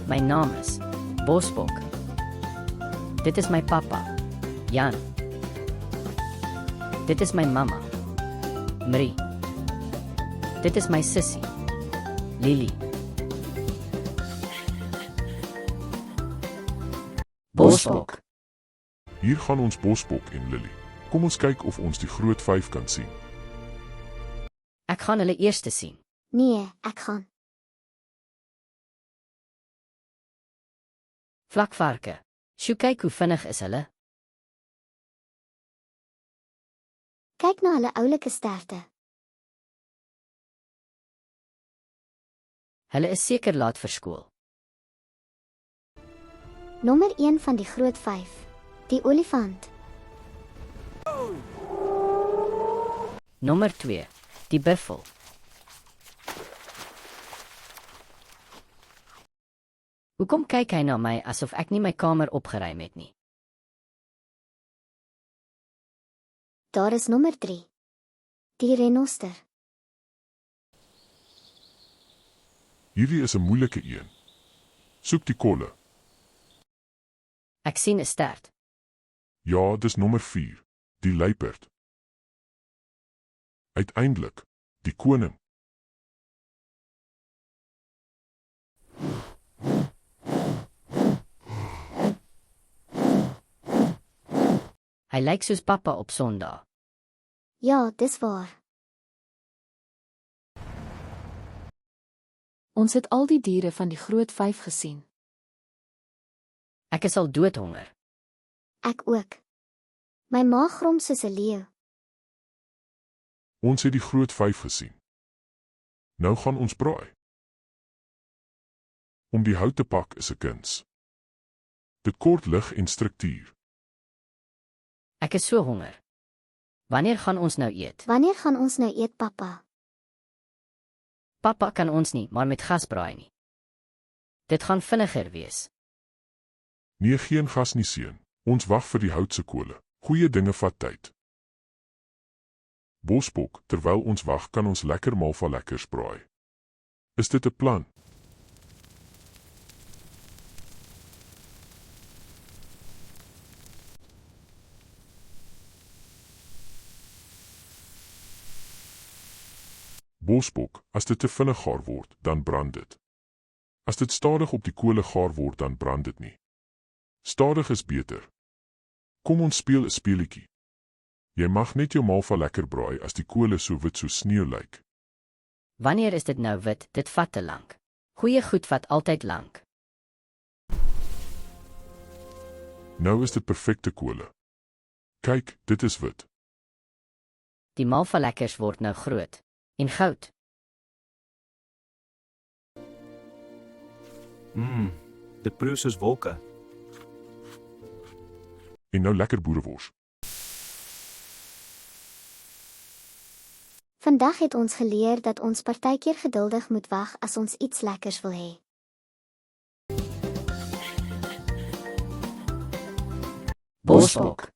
My naam is Bosbok. Dit is my pappa, Jan. Dit is my mamma, Marie. Dit is my sussie, Lily. Bosbok. Hier gaan ons Bosbok en Lily. Kom ons kyk of ons die groot 5 kan sien. Ek gaan hulle eerste sien. Nee, ek gaan. Vlakvarke. Sjoe, kyk hoe vinnig is hulle. Kyk na hulle oulike sterte. Hulle is seker laat vir skool. Nommer 1 van die groot 5. Die olifant. Nommer 2. Die buffel. Hoekom kyk hy na my asof ek nie my kamer opgeruim het nie? Daar is nommer 3. Die renoster. Hierdie is 'n moeilike een. Soek die kolle. Ek sien 'n stert. Ja, dis nommer 4. Die luiperd. Uiteindelik, die koning. Hy lyk soos pappa op Sondag. Ja, dis waar. Ons het al die diere van die groot 5 gesien. Ek is al doodhonger. Ek ook. My maag grom soos 'n leeu. Ons het die groot 5 gesien. Nou gaan ons braai. Om die hout te pak is 'n kuns. Dit kort lig en struktuur. Ek is so honger. Wanneer gaan ons nou eet? Wanneer gaan ons nou eet, pappa? Pappa kan ons nie, maar met gas braai nie. Dit gaan vinniger wees. Nee, geen gas nie, seun. Ons wag vir die houtse kole. Goeie dinge vat tyd. Bosbok, terwyl ons wag, kan ons lekker malva lekkers braai. Is dit 'n plan? Bosbok, as dit te vinnig gaar word, dan brand dit. As dit stadig op die kole gaar word, dan brand dit nie. Stadig is beter. Kom ons speel 'n speletjie. Jy mag net jou malva lekker braai as die kole so wit so sneeu lyk. Wanneer is dit nou wit? Dit vat te lank. Goeie goed vat altyd lank. Nou is dit perfekte kole. Kyk, dit is wit. Die malva lekkers word nou groot. En goud. Dit proe soos wolke. En nou lekker boerewors. Vandag het ons geleer dat ons partykeer geduldig moet wag as ons iets lekkers wil hê. Bosbok.